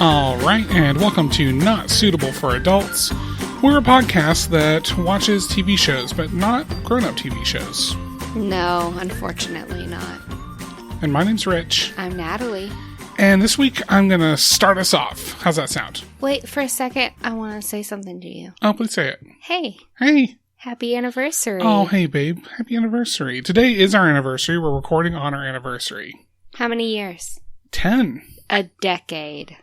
Alright, and welcome to Not Suitable for Adults. We're a podcast that watches TV shows, but not grown-up TV shows. No, unfortunately not. And my name's Rich. I'm Natalie. And this week, I'm going to start us off. How's that sound? Wait, for a second, I want to say something to you. Oh, please say it. Hey. Hey. Happy anniversary. Oh, hey, babe. Happy anniversary. Today is our anniversary. We're recording on our anniversary. How many years? 10. A decade.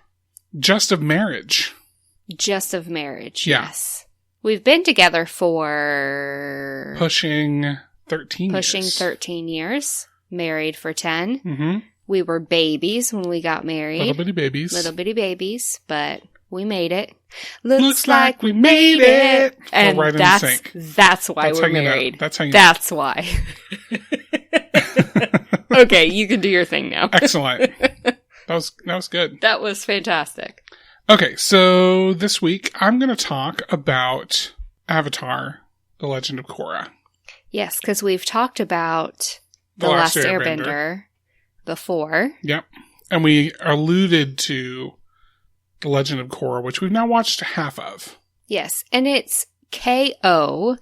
Just of marriage. Just of marriage, Yeah. yes. We've been together for... Pushing 13 Pushing years. 13 years. Married for 10. Mm-hmm. We were babies when we got married. Little bitty babies. Little bitty babies, but we made it. Looks like we made it. And We're right in that's sync. That's why That's we're how you know. married. That's how you know. That's why. Okay, you can do your thing now. Excellent. That was good. That was fantastic. Okay, so this week I'm going to talk about Avatar, The Legend of Korra. Yes, because we've talked about The Last Airbender before. Yep. And we alluded to The Legend of Korra, which we've now watched half of. Yes, and it's Korra.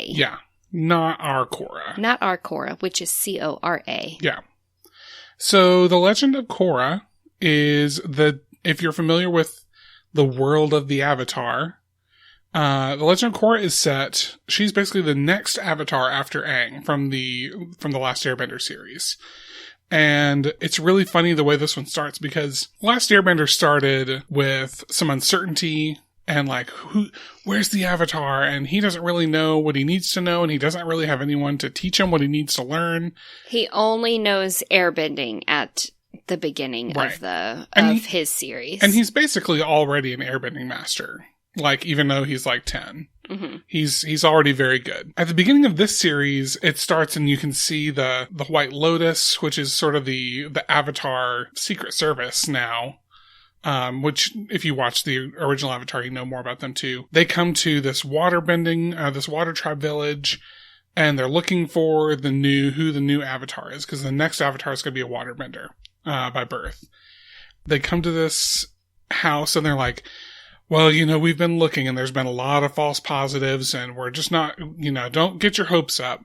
Yeah, not our Korra. Not our Korra, which is Cora. Yeah. So The Legend of Korra is if you're familiar with the world of the Avatar, The Legend of Korra is set, she's basically the next Avatar after Aang from the Last Airbender series. And it's really funny the way this one starts because Last Airbender started with some uncertainty and like, where's the Avatar? And he doesn't really know what he needs to know, and he doesn't really have anyone to teach him what he needs to learn. He only knows airbending at the beginning Right. of his series. And he's basically already an airbending master. Like, even though he's like 10. Mm-hmm. He's already very good. At the beginning of this series, it starts and you can see the White Lotus, which is sort of the Avatar Secret Service now. Which, if you watch the original Avatar, you know more about them too. They come to this water tribe village, and they're looking for who the new Avatar is, because the next Avatar is going to be a waterbender, by birth. They come to this house, and they're like, well, we've been looking, and there's been a lot of false positives, and we're just not, don't get your hopes up.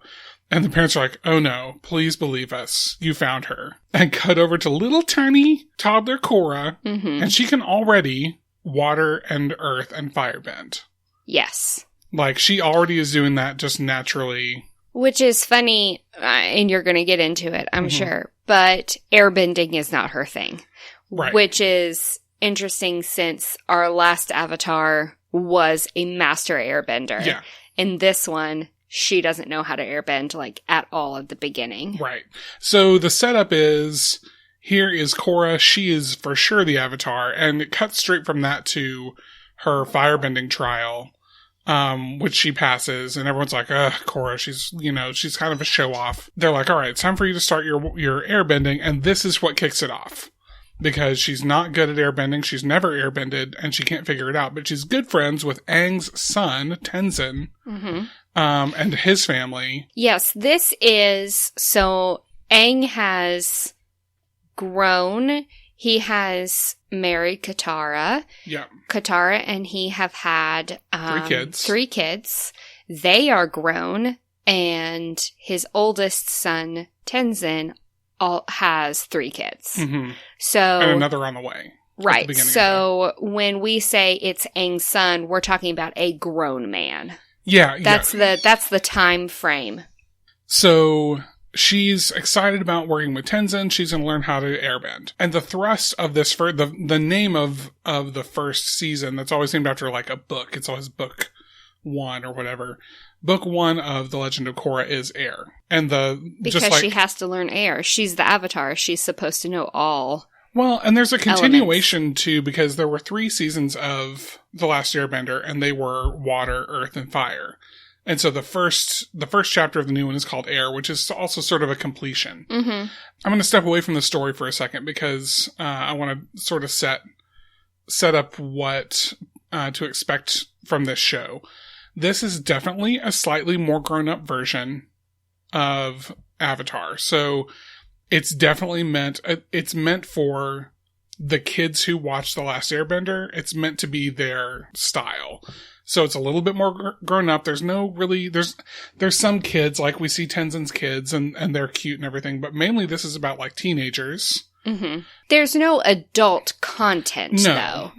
And the parents are like, oh no, please believe us. You found her. And cut over to little tiny toddler Korra. Mm-hmm. And she can already water and earth and firebend. Yes. Like, she already is doing that just naturally. Which is funny, and you're going to get into it, I'm sure. But airbending is not her thing. Right. Which is interesting since our last Avatar was a master airbender. Yeah. In this one, she doesn't know how to airbend, like, at all at the beginning. Right. So the setup is, here is Korra. She is for sure the Avatar. And it cuts straight from that to her firebending trial, which she passes. And everyone's like, Korra, she's kind of a show-off. They're like, all right, it's time for you to start your airbending. And this is what kicks it off. Because she's not good at airbending. She's never airbended, and she can't figure it out. But she's good friends with Aang's son, Tenzin. Mm-hmm. And his family. Yes, this is, so Aang has grown. He has married Katara. Yeah. Katara and he have had 3 kids. They are grown, and his oldest son, Tenzin, has 3 kids. Mm-hmm. So, and another on the way. Right. So when we say it's Aang's son, we're talking about a grown man. Yeah, that's the time frame. So she's excited about working with Tenzin. She's going to learn how to airbend. And the thrust of this, the name of the first season, that's always named after like a book. It's always book 1 or whatever. Book 1 of The Legend of Korra is Air. And because she has to learn air. She's the Avatar. She's supposed to know all. Well, and there's a continuation too, because there were 3 seasons of The Last Airbender, and they were water, earth, and fire. And so the first chapter of the new one is called Air, which is also sort of a completion. Mm-hmm. I'm going to step away from the story for a second because I want to sort of set up what to expect from this show. This is definitely a slightly more grown-up version of Avatar. So it's definitely meant for the kids who watch The Last Airbender, it's meant to be their style. So it's a little bit more grown up. There's no really, there's some kids, like we see Tenzin's kids and they're cute and everything, but mainly this is about like teenagers. Mm-hmm. There's no adult content though.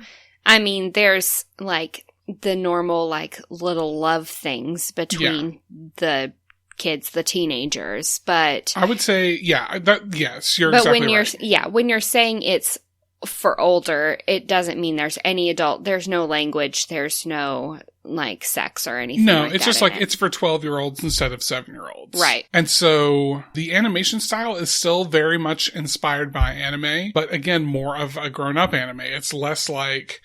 I mean, there's like the normal like little love things between the kids, the teenagers, but I would say, yes, you're exactly right. When you're saying it's for older, it doesn't mean there's any adult, there's no language, there's no like sex or anything. No, it's just like it's for 12-year-olds instead of 7-year-olds. Right. And so the animation style is still very much inspired by anime, but again, more of a grown-up anime. It's less like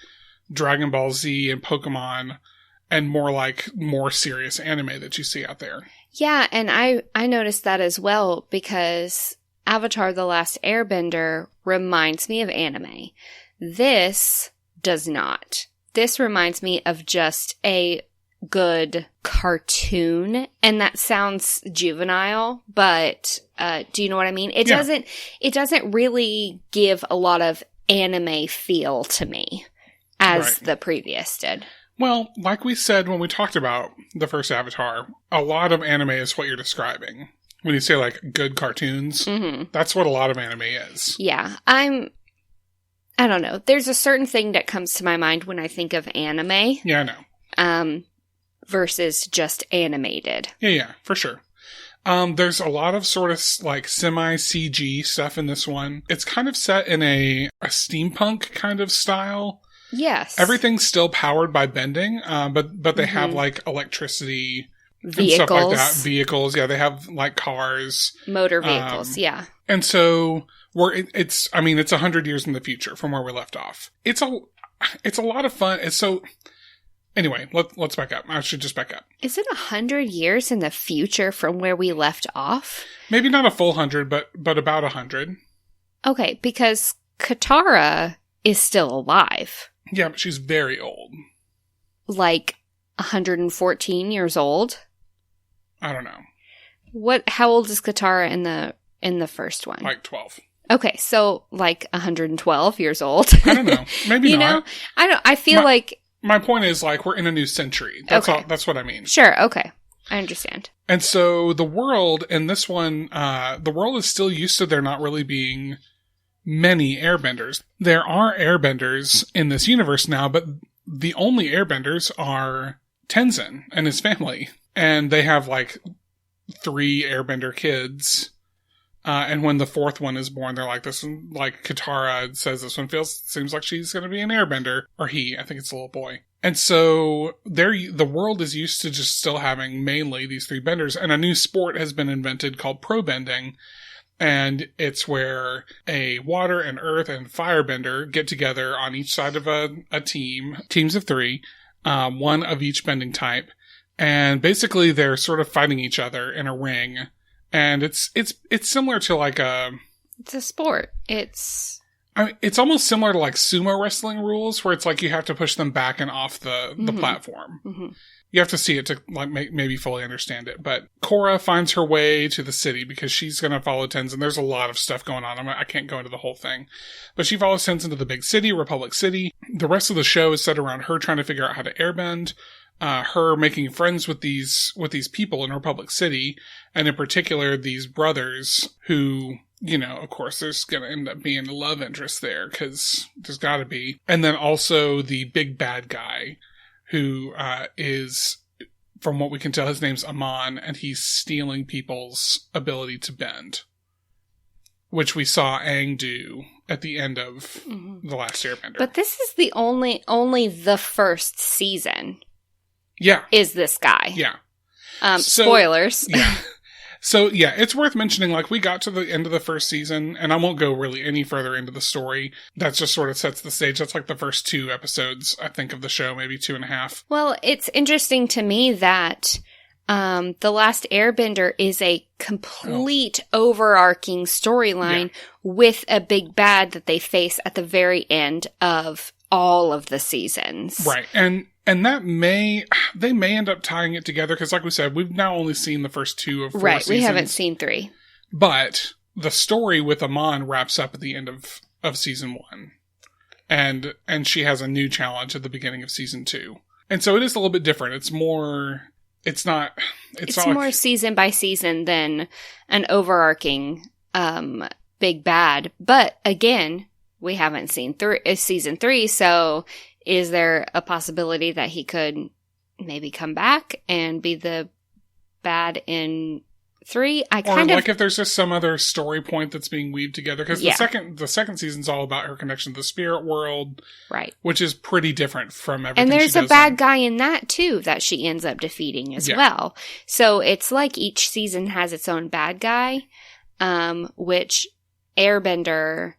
Dragon Ball Z and Pokemon and more like more serious anime that you see out there. Yeah, and I noticed that as well because Avatar: The Last Airbender reminds me of anime. This does not. This reminds me of just a good cartoon, and that sounds juvenile, but do you know what I mean? It doesn't really give a lot of anime feel to me as the previous did. Well, like we said when we talked about the first Avatar, a lot of anime is what you're describing. When you say, like, good cartoons, that's what a lot of anime is. Yeah. I don't know. There's a certain thing that comes to my mind when I think of anime. Yeah, I know. Versus just animated. Yeah, for sure. There's a lot of sort of, like, semi-CG stuff in this one. It's kind of set in a steampunk kind of style. Yes. Everything's still powered by bending, but they have, like, electricity vehicles. And stuff like that. Vehicles, yeah. They have, like, cars. Motor vehicles, yeah. And so, it's 100 years in the future from where we left off. It's a lot of fun. Anyway, let's back up. I should just back up. Is it 100 years in the future from where we left off? Maybe not a full 100, but about 100. Okay, because Katara is still alive. Yeah, but she's very old. Like 114 years old? I don't know. How old is Katara in the first one? Like 12. Okay, so like 112 years old. I don't know. Maybe not. I feel like my point is like we're in a new century. That's all. That's what I mean. Sure, okay. I understand. And so the world in this one, the world is still used to there not really being many airbenders. There are airbenders in this universe now, but the only airbenders are Tenzin and his family. And they have like 3 airbender kids. And when the 4th one is born, they're like, this one, like Katara says this one seems like she's going to be an airbender. Or he, I think it's a little boy. And so the world is used to just still having mainly these 3 benders. And a new sport has been invented called pro bending. And it's where a water and earth and firebender get together on each side of a team, teams of 3, one of each bending type. And basically they're sort of fighting each other in a ring. And it's similar to like it's a sport. It's almost similar to like sumo wrestling rules where it's like you have to push them back and off the platform. Mm-hmm. You have to see it to like maybe fully understand it. But Korra finds her way to the city because she's going to follow Tenzin. There's a lot of stuff going on. I can't go into the whole thing. But she follows Tenzin to the big city, Republic City. The rest of the show is set around her trying to figure out how to airbend. Her making friends with these people in Republic City. And in particular, these brothers who, you know, of course, there's going to end up being a love interest there because there's got to be. And then also the big bad guy who is, from what we can tell, his name's Amon, and he's stealing people's ability to bend, which we saw Aang do at the end of The Last Airbender. But this is the only the first season. Yeah. Is this guy. Yeah. Spoilers. Yeah. So, yeah, it's worth mentioning, like, we got to the end of the first season, and I won't go really any further into the story. That just sort of sets the stage. That's like the first 2 episodes, I think, of the show, maybe 2.5. Well, it's interesting to me that The Last Airbender is a complete overarching storyline with a big bad that they face at the very end of all of the seasons. Right. And that they may end up tying it together because, like we said, we've now only seen the first 2 of 4 right, seasons. We haven't seen 3. But the story with Amon wraps up at the end of season 1. And she has a new challenge at the beginning of season 2. And so it is a little bit different. It's more season by season than an overarching big bad. But again, we haven't seen season 3, so is there a possibility that he could maybe come back and be the bad in 3? If there's just some other story point that's being weaved together, because the second season's all about her connection to the spirit world, right? Which is pretty different from everything. And there's a bad guy in that too that she ends up defeating as well. So it's like each season has its own bad guy, which Airbender,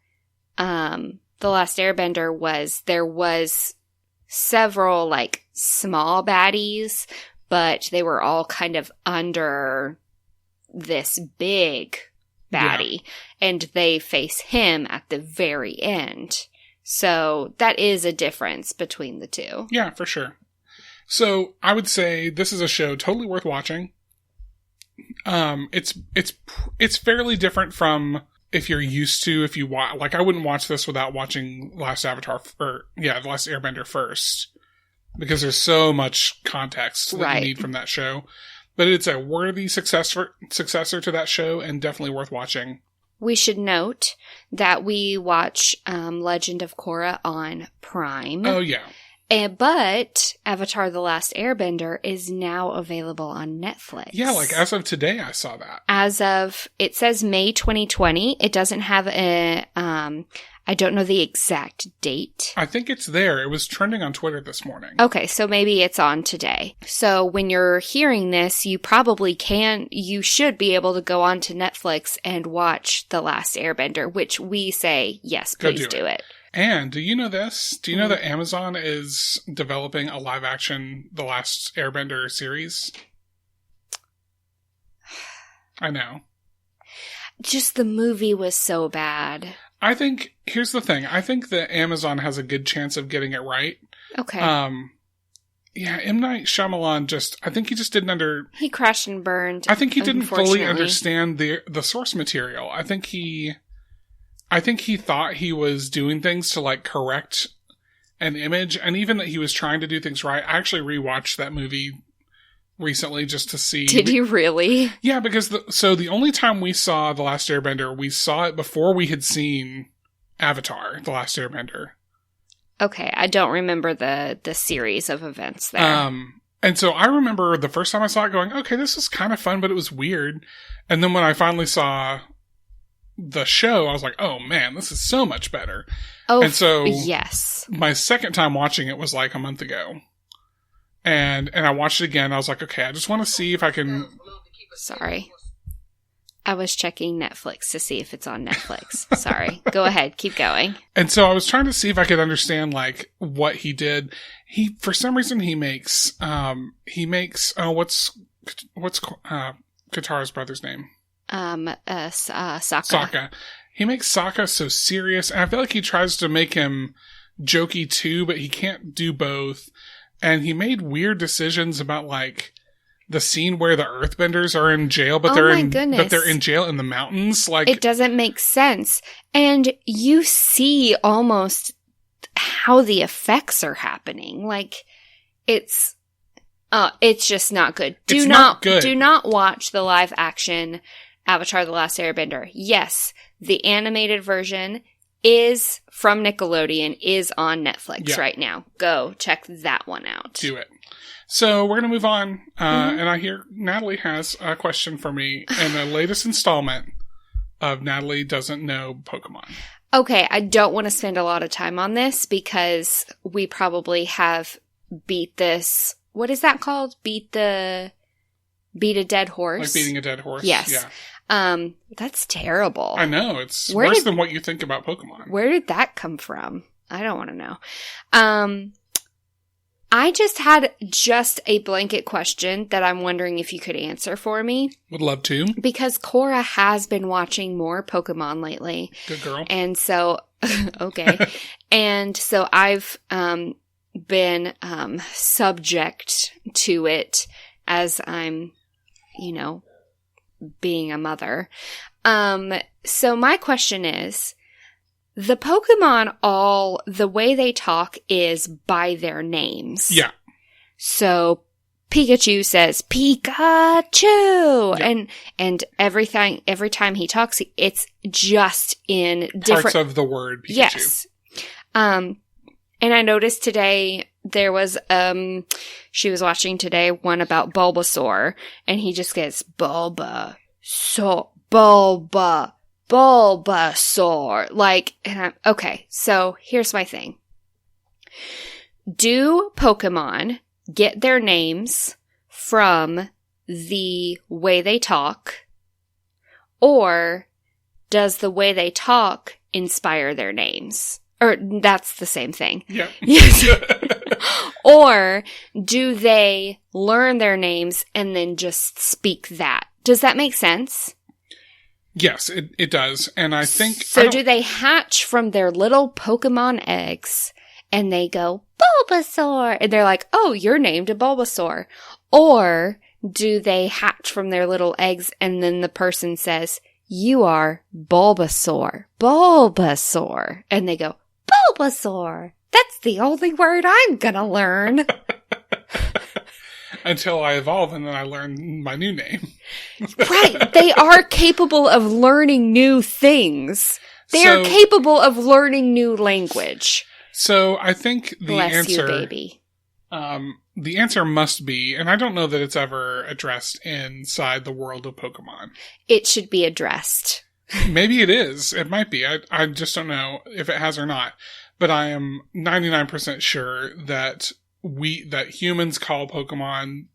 The Last Airbender there was several like small baddies, but they were all kind of under this big baddie, and they face him at the very end. So that is a difference between the two. Yeah, for sure. So I would say this is a show totally worth watching. It's fairly different from if you watch, like I wouldn't watch this without watching The Last Airbender first, because there's so much context that you need from that show. But it's a worthy successor to that show, and definitely worth watching. We should note that we watch Legend of Korra on Prime. Oh, yeah. But Avatar: The Last Airbender is now available on Netflix. Yeah, like as of today, I saw that. It says May 2020. It doesn't have I don't know the exact date. I think it's there. It was trending on Twitter this morning. Okay, so maybe it's on today. So when you're hearing this, you should be able to go on to Netflix and watch The Last Airbender, which we say, yes, please do it. And do you know this? Do you know that Amazon is developing a live-action The Last Airbender series? I know. Just the movie was so bad. Here's the thing. I think that Amazon has a good chance of getting it right. Okay. Yeah, M. Night Shyamalan I think he just didn't He crashed and burned. I think he didn't fully understand the source material. I think he thought he was doing things to like correct an image, and even that he was trying to do things right. I actually rewatched that movie recently just to see. Did you really? Yeah, because the only time we saw The Last Airbender, we saw it before we had seen Avatar: The Last Airbender. Okay, I don't remember the series of events there. And so I remember the first time I saw it going, okay, this was kind of fun, but it was weird. And then when I finally saw the show, I was like, oh man, this is so much better. Oh, and so yes. My second time watching it was like a month ago. And I watched it again. I was like, okay, I just want to see if I can... Sorry. I was checking Netflix to see if it's on Netflix. Sorry. Go ahead. Keep going. And so I was trying to see if I could understand, like, what he did. For some reason, he makes what's Katara's brother's name? Sokka. He makes Sokka so serious, and I feel like he tries to make him jokey too, but he can't do both. And he made weird decisions about, like, the scene where the Earthbenders are in jail, but they're in jail in the mountains. Like, it doesn't make sense. And you see almost how the effects are happening. Like, it's just not good. Do not watch the live action Avatar: The Last Airbender. Yes, the animated version is from Nickelodeon, is on Netflix right now. Go check that one out. Do it. So we're going to move on. And I hear Natalie has a question for me in the latest installment of Natalie Doesn't Know Pokemon. Okay, I don't want to spend a lot of time on this because we probably have beat this. What is that called? Beat a dead horse? Like beating a dead horse? Yes. Yeah. That's terrible. I know. It's worse than what you think about Pokemon. Where did that come from? I don't want to know. I just had a blanket question that I'm wondering if you could answer for me. Would love to. Because Korra has been watching more Pokemon lately. Good girl. And so, okay. And so I've been subject to it as I'm, being a mother. So my question is, The Pokemon the way they talk is by their names. Yeah. So Pikachu says Pikachu, yeah. and every time he talks, it's just in different parts of the word Pikachu. Yes. And I noticed today there was she was watching today one about Bulbasaur, and he just gets Bulbasaur. Like, and I'm okay. So here's my thing: do Pokemon get their names from the way they talk, or does the way they talk inspire their names? Or that's the same thing. Yeah. Yes. Or do they learn their names and then just speak that? Does that make sense? Yes, it does. And I think... So do they hatch from their little Pokemon eggs and they go, Bulbasaur? And they're like, oh, you're named a Bulbasaur. Or do they hatch from their little eggs and then the person says, you are Bulbasaur. Bulbasaur. And they go, Bulbasaur. That's the only word I'm gonna learn. Until I evolve and then I learn my new name. Right. They are capable of learning new things. They are capable of learning new language. So I think the Bless answer... you, baby. The answer must be, and I don't know that it's ever addressed inside the world of Pokemon. It should be addressed. Maybe it is. It might be. I just don't know if it has or not. But I am 99% sure that humans call Pokemon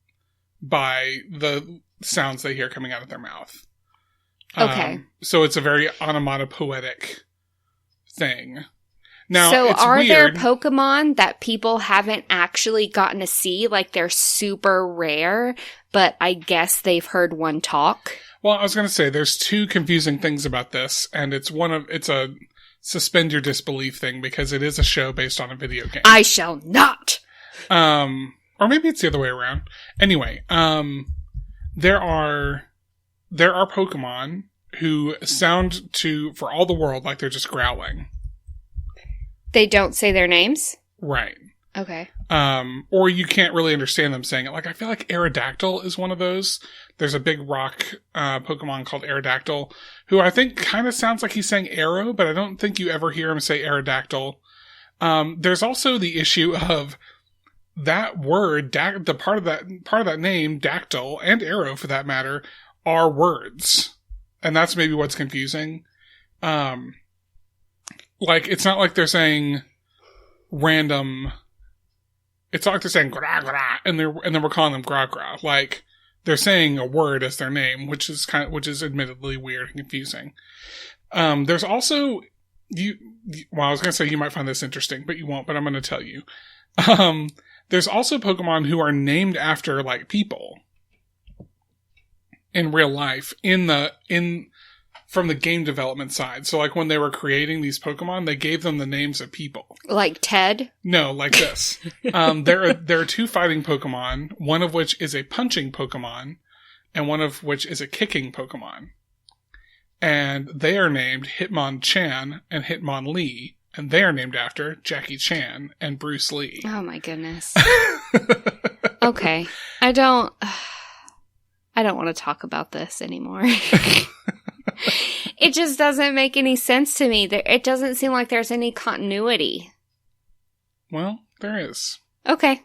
by the sounds they hear coming out of their mouth. Okay. So it's a very onomatopoetic thing. Now, so it's are weird. there Pokemon that people haven't actually gotten to see? Like they're super rare, but I guess they've heard one talk? Well, I was going to say there's two confusing things about this, and it's a suspend your disbelief thing because it is a show based on a video game. I shall not. Or maybe it's the other way around. Anyway, there are Pokemon who sound for all the world like they're just growling. They don't say their names? Right. Okay. Or you can't really understand them saying it. Like, I feel like Aerodactyl is one of those. There's a big rock Pokemon called Aerodactyl, who I think kind of sounds like he's saying arrow, but I don't think you ever hear him say Aerodactyl. There's also the issue of that word, the part of that name, dactyl, and arrow for that matter, are words. And that's maybe what's confusing. Like, it's not like they're saying random... It's not like they're saying gra gra, and then we're calling them gra gra. Like, they're saying a word as their name, which is admittedly weird and confusing. There's also I was going to say you might find this interesting, but you won't, but I'm going to tell you. There's also Pokemon who are named after, like, people in real life from the game development side. So, like, when they were creating these Pokemon, they gave them the names of people. Like Ted? No, like this. There are two fighting Pokemon, one of which is a punching Pokemon, and one of which is a kicking Pokemon. And they are named Hitmonchan and Hitmonlee, and they are named after Jackie Chan and Bruce Lee. Oh my goodness. Okay. I don't want to talk about this anymore. It just doesn't make any sense to me. It doesn't seem like there's any continuity. Well, there is. Okay.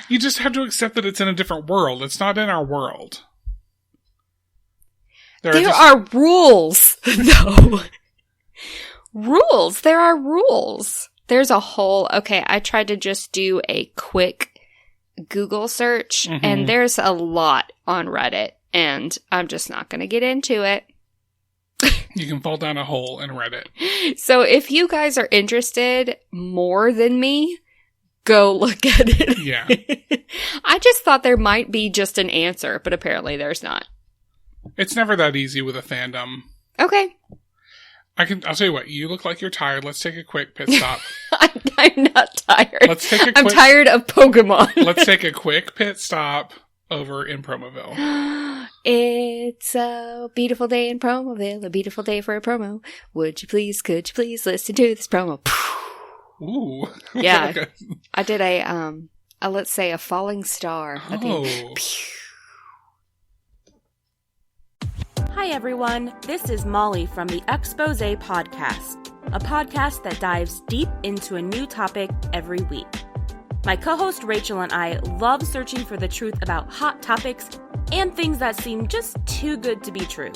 You just have to accept that it's in a different world. It's not in our world. There are rules, though. Rules. There are rules. There's a whole... Okay, I tried to just do a quick Google search, and there's a lot on Reddit. And I'm just not going to get into it. You can fall down a hole in Reddit. So if you guys are interested more than me, go look at it. Yeah. I just thought there might be just an answer, but apparently there's not. It's never that easy with a fandom. Okay. I'll tell you what, you look like you're tired. Let's take a quick pit stop. I'm not tired. I'm tired of Pokemon. Let's take a quick pit stop. over in Promoville. It's a beautiful day in Promoville, a beautiful day for a promo. Could you please listen to this promo? Ooh. Yeah. I did let's say a falling star. Oh. Hi everyone, this is Molly from the Exposé Podcast, a podcast that dives deep into a new topic every week. My co-host Rachel and I love searching for the truth about hot topics and things that seem just too good to be true.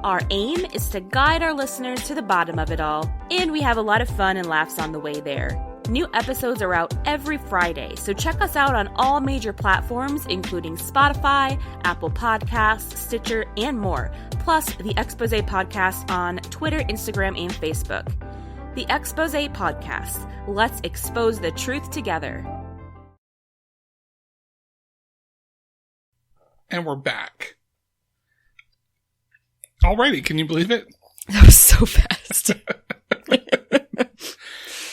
Our aim is to guide our listeners to the bottom of it all, and we have a lot of fun and laughs on the way there. New episodes are out every Friday, so check us out on all major platforms, including Spotify, Apple Podcasts, Stitcher, and more, plus the Exposé Podcast on Twitter, Instagram, and Facebook. The Exposé Podcast. Let's expose the truth together. And we're back. Alrighty, can you believe it? That was so fast.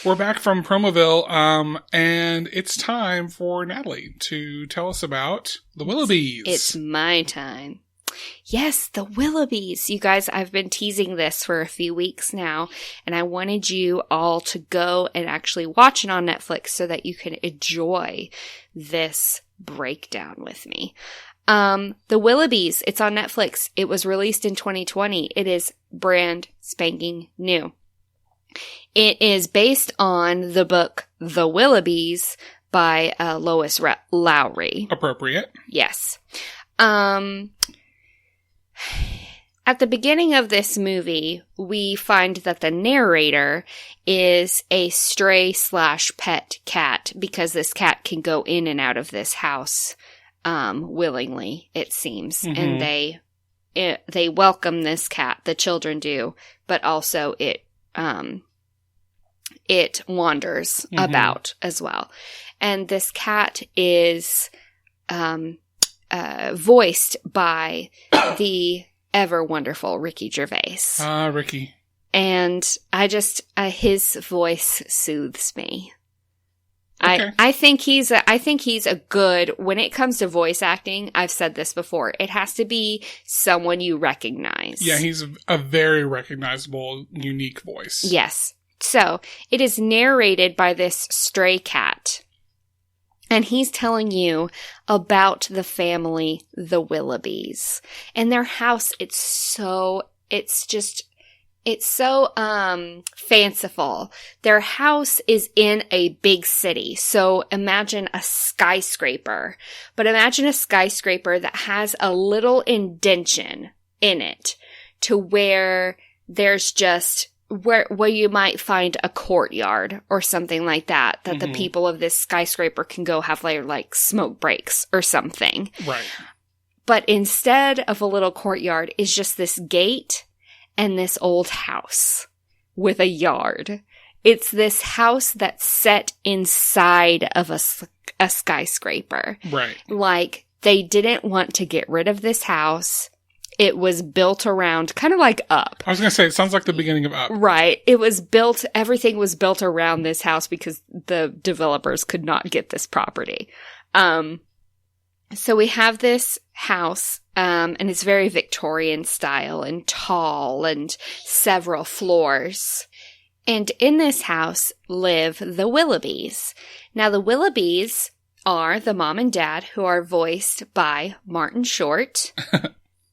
We're back from Promoville, and it's time for Natalie to tell us about the Willoughbys. It's my time. Yes, the Willoughbys. You guys, I've been teasing this for a few weeks now, and I wanted you all to go and actually watch it on Netflix so that you can enjoy this breakdown with me. The Willoughbys, it's on Netflix. It was released in 2020. It is brand spanking new. It is based on the book The Willoughbys by Lois Lowry. Appropriate. Yes. At the beginning of this movie, we find that the narrator is a stray/pet cat because this cat can go in and out of this house willingly, it seems. Mm-hmm. And they welcome this cat, the children do, but also it wanders about as well. And this cat is voiced by the ever wonderful Ricky Gervais. Ricky. And his voice soothes me. Okay. I think he's a good, when it comes to voice acting, I've said this before, it has to be someone you recognize. Yeah, he's a very recognizable, unique voice. Yes. So, it is narrated by this stray cat. And he's telling you about the family, the Willoughbys. And their house, it's so fanciful. Their house is in a big city. So imagine a skyscraper. But imagine a skyscraper that has a little indention in it to where there's just where you might find a courtyard or something like that the people of this skyscraper can go have like smoke breaks or something. Right. But instead of a little courtyard is just this gate and this old house with a yard. It's this house that's set inside of a skyscraper. Right. Like, they didn't want to get rid of this house. It was built around, kind of like Up. I was going to say, it sounds like the beginning of Up. Right. Everything was built around this house because the developers could not get this property. So we have this house, and it's very Victorian style and tall and several floors. And in this house live the Willoughbys. Now, the Willoughbys are the mom and dad, who are voiced by Martin Short,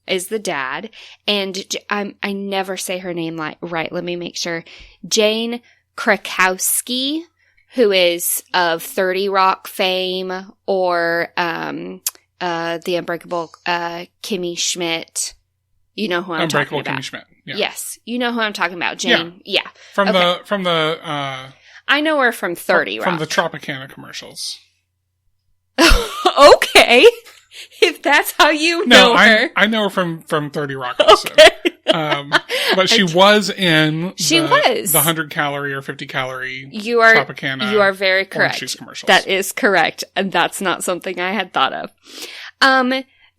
is the dad. And I never say her name right. Let me make sure. Jane Krakowski, who is of 30 Rock fame, or the Unbreakable Kimmy Schmidt. You know who I'm talking about. Unbreakable Kimmy Schmidt. Yeah. Yes, you know who I'm talking about, Jane. Yeah. From the I know her from 30 Rock. From the Tropicana commercials. Okay. If that's how you know her. I know her from 30 Rock also. Okay. But she was in the 100 calorie or 50 calorie Tropicana. You are very correct. Juice commercials. That is correct. And that's not something I had thought of.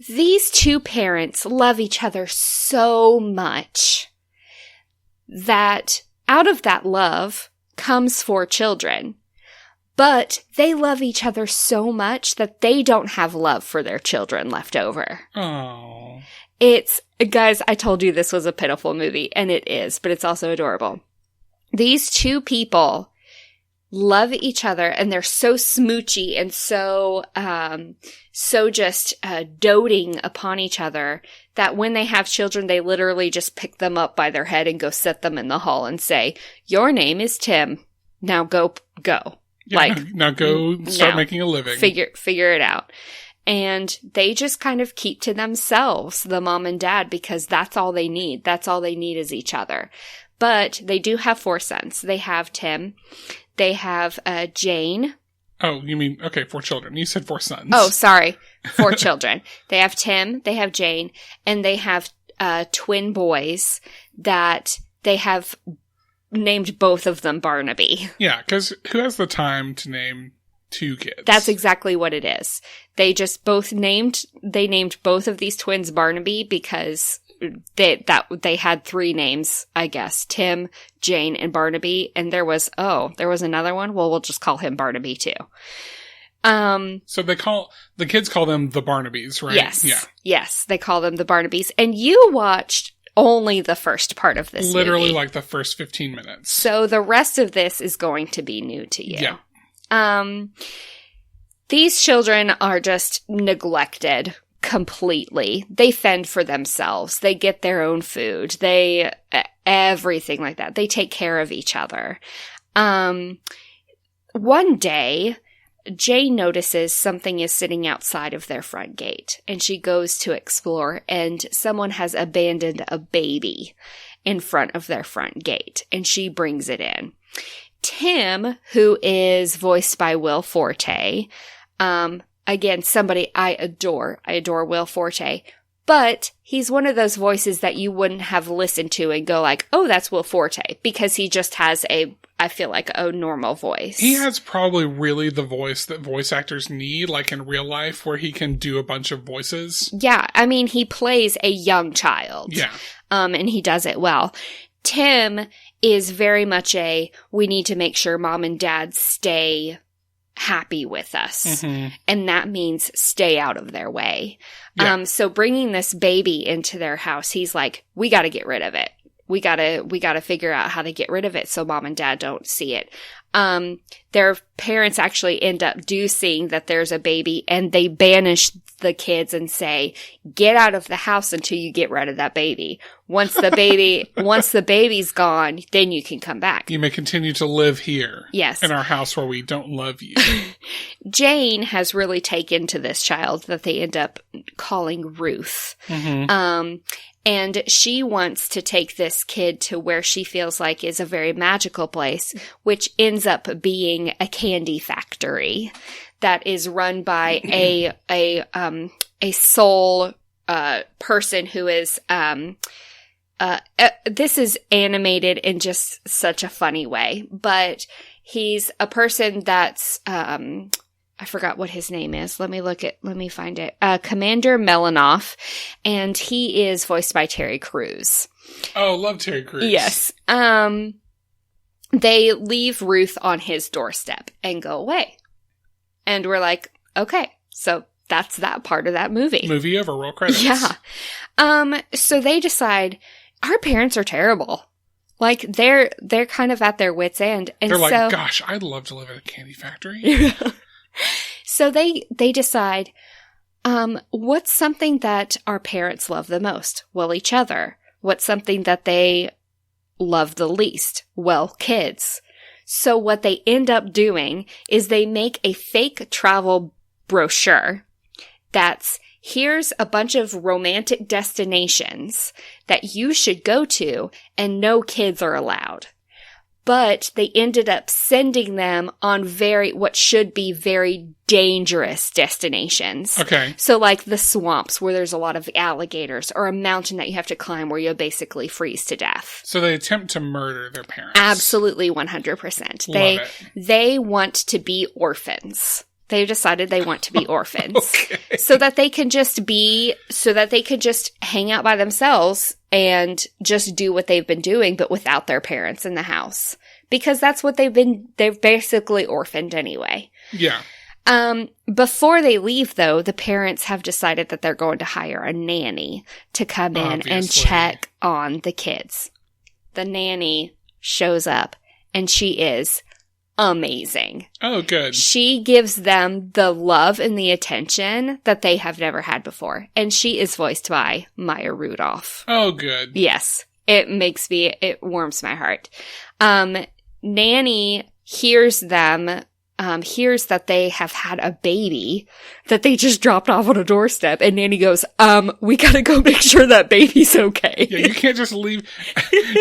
These two parents love each other so much that out of that love comes 4 children. But they love each other so much that they don't have love for their children left over. Oh. Guys, I told you this was a pitiful movie, and it is, but it's also adorable. These two people love each other, and they're so smoochy and so just doting upon each other that when they have children, they literally just pick them up by their head and go set them in the hall and say, "Your name is Tim. Now go." Yeah, now go start making a living. Figure it out. And they just kind of keep to themselves, the mom and dad, because that's all they need. That's all they need is each other. But they do have 4 sons. They have Tim. They have Jane. Oh, you mean, okay, 4 children. You said 4 sons. Oh, sorry. 4 children. They have Tim, they have Jane, and they have twin boys that they have named both of them Barnaby. Yeah, because who has the time to name 2 kids? That's exactly what it is. They just named both of these twins Barnaby because they had 3 names, I guess. Tim, Jane, and Barnaby. And there was another one? Well, we'll just call him Barnaby too. So the kids call them the Barnabys, right? Yes. Yeah. Yes, they call them the Barnabys. And you watched only the first part of this Literally movie. like the first 15 minutes. So the rest of this is going to be new to you. Yeah. These children are just neglected completely. They fend for themselves. They get their own food. Everything like that. They take care of each other. One day, Jane notices something is sitting outside of their front gate, and she goes to explore, and someone has abandoned a baby in front of their front gate, and she brings it in. Tim, who is voiced by Will Forte, again, somebody I adore. I adore Will Forte. But he's one of those voices that you wouldn't have listened to and go like, oh, that's Will Forte. Because he just has I feel like a normal voice. He has probably really the voice that voice actors need, like in real life, where he can do a bunch of voices. Yeah. I mean, he plays a young child. Yeah. And he does it well. Tim is very much we need to make sure mom and dad stay happy with us. Mm-hmm. And that means stay out of their way. Yeah. So bringing this baby into their house, he's like, we got to get rid of it. We gotta figure out how to get rid of it so mom and dad don't see it. Their parents actually end up seeing that there's a baby, and they banish the kids and say, get out of the house until you get rid of that baby. Once the baby's gone, then you can come back. You may continue to live here. Yes. In our house where we don't love you. Jane has really taken to this child that they end up calling Ruth. Mm-hmm. And she wants to take this kid to where she feels like is a very magical place, which ends up being a candy factory that is run by a soul person who is this is animated in just such a funny way, but he's a person that's I forgot what his name is. Let me find it. Commander Melanoff, and he is voiced by Terry Crews. Oh, love Terry Crews. Yes. They leave Ruth on his doorstep and go away. And we're like, okay, so that's that part of that movie. Movie over, roll credits. Yeah. So they decide, our parents are terrible. Like, they're kind of at their wits' end. And they're like, gosh, I'd love to live at a candy factory. So they decide, what's something that our parents love the most? Well, each other. What's something that they love the least? Well, kids. So what they end up doing is they make a fake travel brochure that's, here's a bunch of romantic destinations that you should go to, and no kids are allowed. But they ended up sending them on what should be very dangerous destinations. Okay. So like the swamps where there's a lot of alligators, or a mountain that you have to climb where you'll basically freeze to death. So they attempt to murder their parents. Absolutely 100%. They want to be orphans. They decided they want to be orphans. Okay. So that they can just hang out by themselves and just do what they've been doing, but without their parents in the house. because that's what they've basically orphaned anyway. Yeah. Before they leave, though, the parents have decided that they're going to hire a nanny to come in and check on the kids. The nanny shows up, and she is amazing. Oh, good. She gives them the love and the attention that they have never had before. And she is voiced by Maya Rudolph. Oh, good. Yes. It warms my heart. Nanny hears that they have had a baby that they just dropped off on a doorstep, and Nanny goes, we gotta go make sure that baby's okay. Yeah, you can't just leave,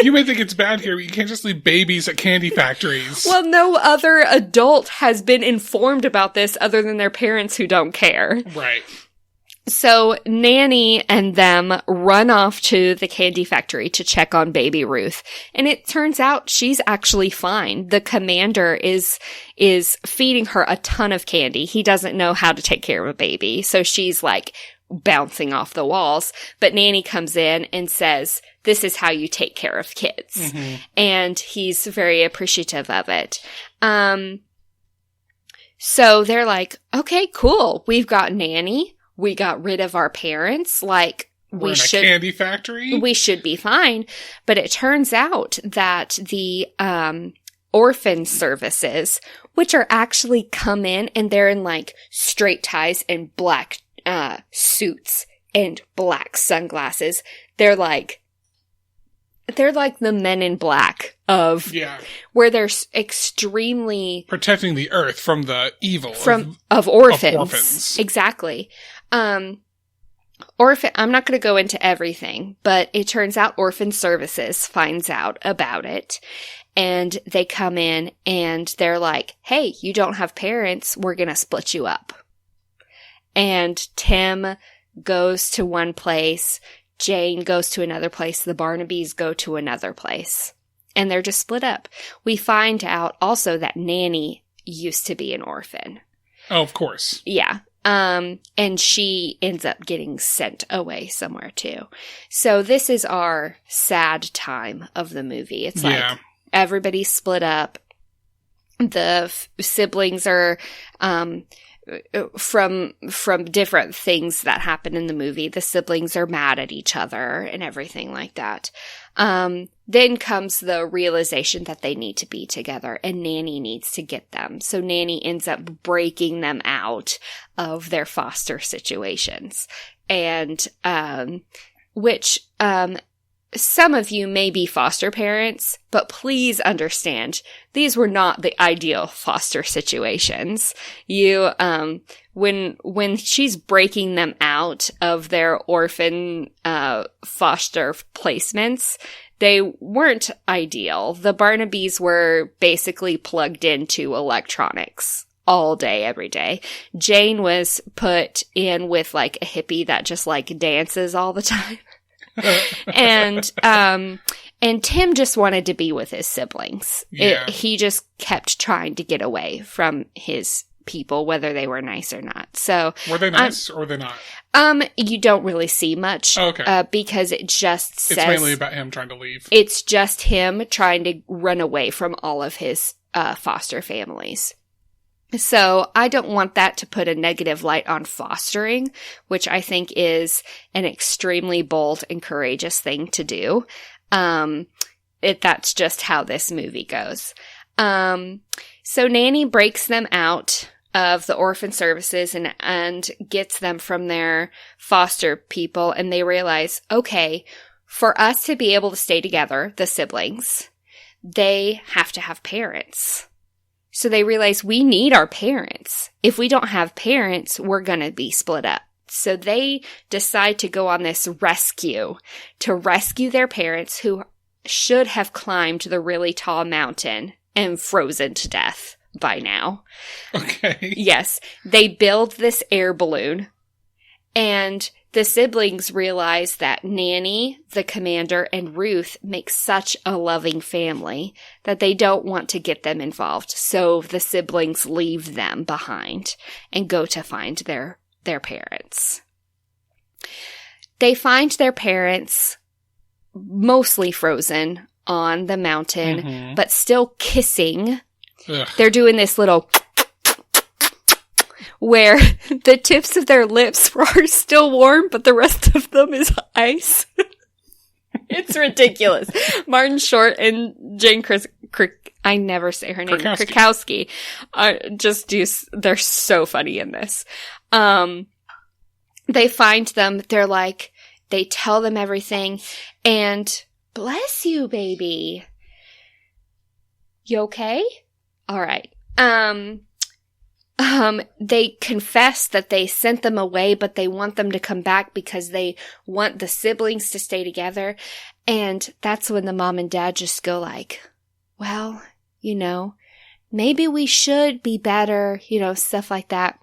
you may think it's bad here, but you can't just leave babies at candy factories. Well, no other adult has been informed about this other than their parents who don't care. Right. So Nanny and them run off to the candy factory to check on baby Ruth. And it turns out she's actually fine. The commander is feeding her a ton of candy. He doesn't know how to take care of a baby. So she's like bouncing off the walls. But Nanny comes in and says, this is how you take care of kids. Mm-hmm. And he's very appreciative of it. So they're like, okay, cool. We've got Nanny. We got rid of our parents. Like, we're in a candy factory. We should be fine. But it turns out that the orphan services, which are actually come in and they're in like straight ties and black suits and black sunglasses. They're like the Men in Black of where they're extremely protecting the earth from the evil of orphans. Exactly. I'm not going to go into everything, but it turns out Orphan Services finds out about it, and they come in and they're like, hey, you don't have parents, we're going to split you up. And Tim goes to one place, Jane goes to another place, the Barnabys go to another place, and they're just split up. We find out also that Nanny used to be an orphan. Oh, of course. Yeah. And she ends up getting sent away somewhere too. So this is our sad time of the movie. It's like everybody's split up. The siblings are, from different things that happen in the movie, the siblings are mad at each other and everything like that. Then comes the realization that they need to be together, and Nanny needs to get them. So Nanny ends up breaking them out of their foster situations. And, which, some of you may be foster parents, but please understand, these were not the ideal foster situations. You, when she's breaking them out of their orphan, foster placements, they weren't ideal. The Barnabys were basically plugged into electronics all day, every day. Jane was put in with like a hippie that just like dances all the time. And Tim just wanted to be with his siblings. Yeah. He just kept trying to get away from his people, whether they were nice or not. So were they nice or were they not? You don't really see much. Okay. Because it just says it's mainly about him trying to leave. It's just him trying to run away from all of his foster families. So I don't want that to put a negative light on fostering, which I think is an extremely bold and courageous thing to do. That's just how this movie goes. So Nanny breaks them out of the orphan services and gets them from their foster people, and they realize, okay, for us to be able to stay together, the siblings, they have to have parents. So they realize we need our parents. If we don't have parents, we're going to be split up. So they decide to go on this rescue to rescue their parents who should have climbed the really tall mountain and frozen to death by now. Okay. Yes. They build this air balloon, and the siblings realize that Nanny, the commander, and Ruth make such a loving family that they don't want to get them involved. So the siblings leave them behind and go to find their parents. They find their parents mostly frozen on the mountain, but still kissing. Ugh. They're doing this little where the tips of their lips are still warm, but the rest of them is ice. It's ridiculous. Martin Short and Jane I never say her name. Krakowski. They're so funny in this. They find them, they tell them everything, and bless you, baby. You okay? All right. They confess that they sent them away, but they want them to come back because they want the siblings to stay together. And that's when the mom and dad just go well, maybe we should be better, stuff like that.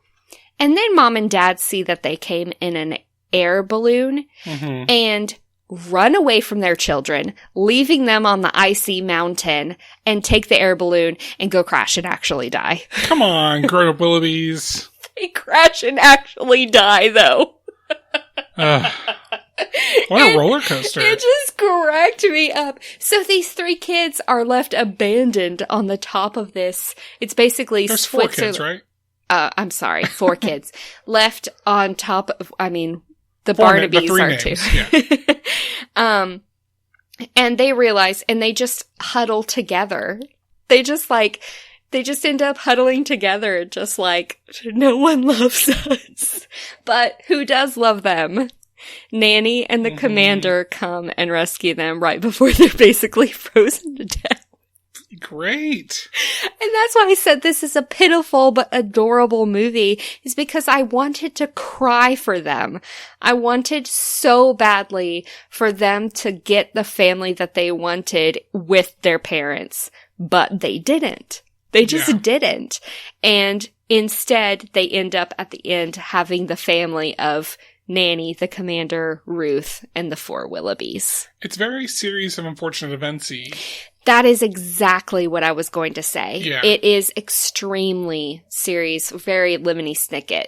And then mom and dad see that they came in an air balloon and run away from their children, leaving them on the icy mountain, and take the air balloon and go crash and actually die. Come on, grown-up Willoughbys. They crash and actually die, though. What a roller coaster. It just cracked me up. So these 3 kids are left abandoned on the top of this. It's basically There's 4 kids, right? I'm sorry, 4 kids. Left on top of, the Barnabys are too. Yeah. And they realize, and they just huddle together. They just end up huddling together, just no one loves us. But who does love them? Nanny and the commander come and rescue them right before they're basically frozen to death. Great. And that's why I said this is a pitiful but adorable movie, is because I wanted to cry for them. I wanted so badly for them to get the family that they wanted with their parents, but they didn't. They just didn't. And instead, they end up at the end having the family of Nanny, the commander, Ruth, and the 4 Willoughbys. It's very series of unfortunate events-y. That is exactly what I was going to say. Yeah. It is extremely series, very Lemony Snicket.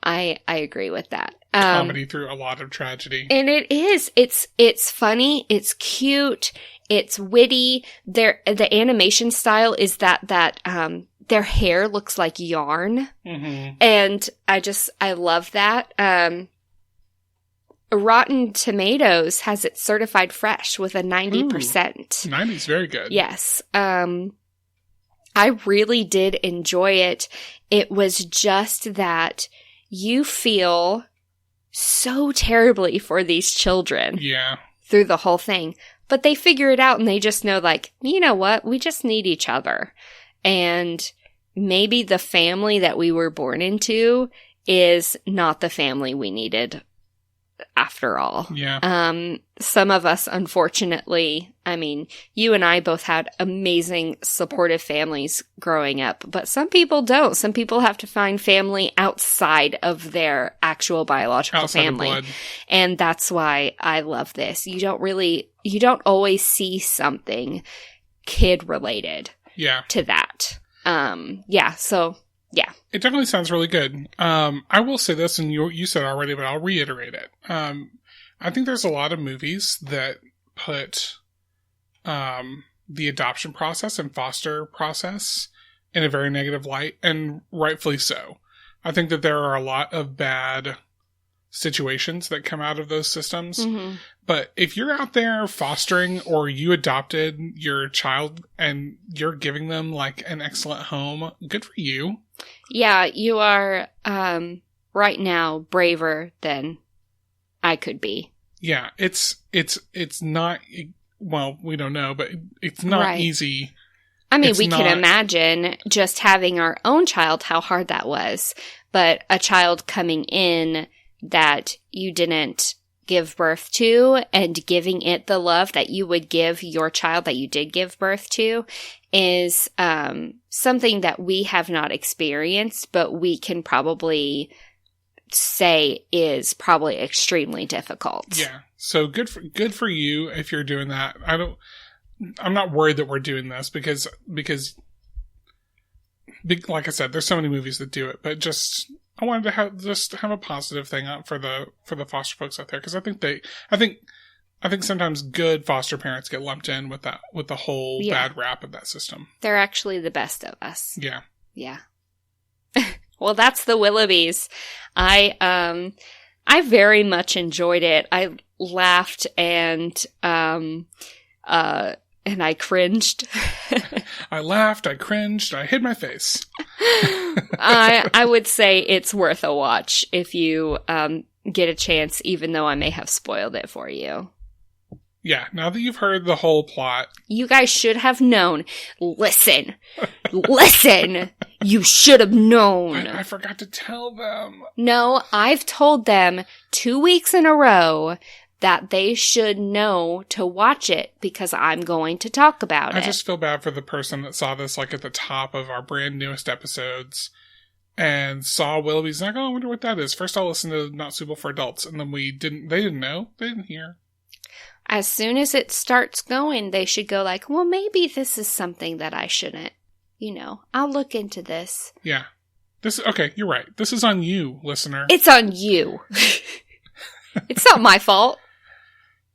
I agree with that. Comedy through a lot of tragedy. And it is. It's funny. It's cute. It's witty. The animation style is that their hair looks like yarn. And I love that. Rotten Tomatoes has it certified fresh with a 90%. 90 is very good. Yes. I really did enjoy it. It was just that you feel so terribly for these children. Yeah. Through the whole thing. But they figure it out and they just know, you know what? We just need each other. And maybe the family that we were born into is not the family we needed after all. Yeah. Some of us, unfortunately, you and I both had amazing supportive families growing up, but some people don't. Some people have to find family outside of their actual biological family. And that's why I love this. You don't always see something kid related to that. Yeah. It definitely sounds really good. I will say this, and you said it already, but I'll reiterate it. I think there's a lot of movies that put the adoption process and foster process in a very negative light, and rightfully so. I think that there are a lot of bad situations that come out of those systems. But if you're out there fostering, or you adopted your child and you're giving them an excellent home, good for you. Yeah, you are right now braver than I could be. Yeah, it's not, well, we don't know, but it's not easy. We can imagine just having our own child, how hard that was. But a child coming in that you didn't give birth to and giving it the love that you would give your child that you did give birth to is something that we have not experienced, but we can probably say is probably extremely difficult. Yeah. So good for you if you're doing that. I'm not worried that we're doing this because like I said, there's so many movies that do it, but I wanted to have a positive thing out for the foster folks out there, because I think I think sometimes good foster parents get lumped in with the whole bad rap of that system. They're actually the best of us. Yeah. Yeah. Well, that's the Willoughbys. I very much enjoyed it. I laughed and I cringed. I laughed, I cringed, I hid my face. I would say it's worth a watch if you get a chance, even though I may have spoiled it for you. Yeah, now that you've heard the whole plot. You guys should have known. Listen. You should have known. But I forgot to tell them. No, I've told them 2 weeks in a row that they should know to watch it because I'm going to talk about it. I just feel bad for the person that saw this like at the top of our brand newest episodes and saw Willoughbys and like, oh, I wonder what that is. First I'll listen to Not Suitable for Adults, and then they didn't know. They didn't hear. As soon as it starts going, they should go like, well, maybe this is something that I shouldn't. I'll look into this. Yeah. Okay, you're right. This is on you, listener. It's on you. It's not my fault.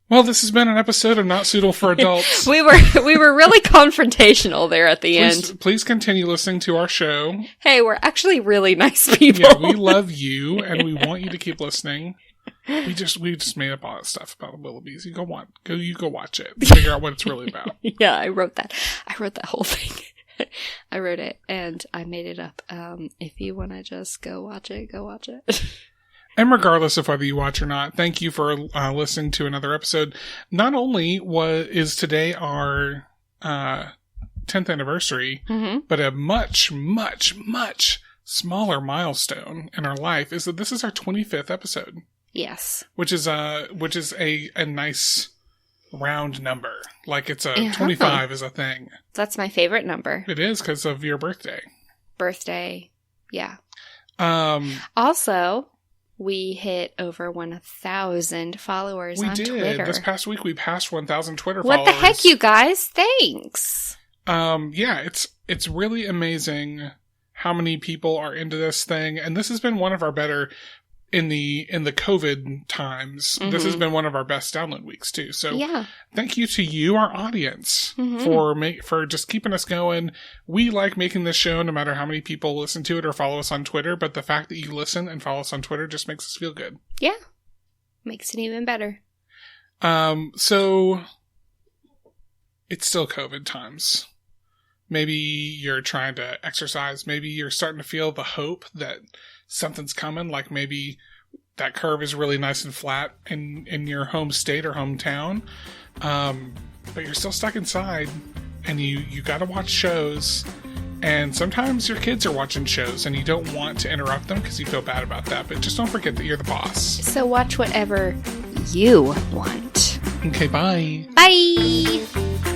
Well, this has been an episode of Not Suitable for Adults. we were really confrontational there at the end. Please continue listening to our show. Hey, we're actually really nice people. Yeah, we love you, and we want you to keep listening. We just made up all that stuff about the Willoughbys. You go watch it. Figure out what it's really about. Yeah, I wrote that whole thing. I wrote it and I made it up. If you want to just go watch it, go watch it. And regardless of whether you watch or not, thank you for listening to another episode. Not only is today our 10th anniversary, but a much, much, much smaller milestone in our life is that this is our 25th episode. Yes. Which is a nice round number. Like it's 25 is a thing. That's my favorite number. It is because of your birthday. Yeah. Also, we hit over 1,000 followers on Twitter. We did. This past week we passed 1,000 Twitter followers. What the heck, you guys? Thanks. Yeah, it's really amazing how many people are into this thing, and this has been one of our better in the COVID times. Mm-hmm. This has been one of our best download weeks too. So thank you to you, our audience, for just keeping us going. We like making this show no matter how many people listen to it or follow us on Twitter, but the fact that you listen and follow us on Twitter just makes us feel good. Yeah. Makes it even better. So it's still COVID times. Maybe you're trying to exercise. Maybe you're starting to feel the hope that something's coming. Like maybe that curve is really nice and flat in your home state or hometown. But you're still stuck inside and you got to watch shows. And sometimes your kids are watching shows and you don't want to interrupt them because you feel bad about that. But just don't forget that you're the boss. So watch whatever you want. Okay, bye. Bye.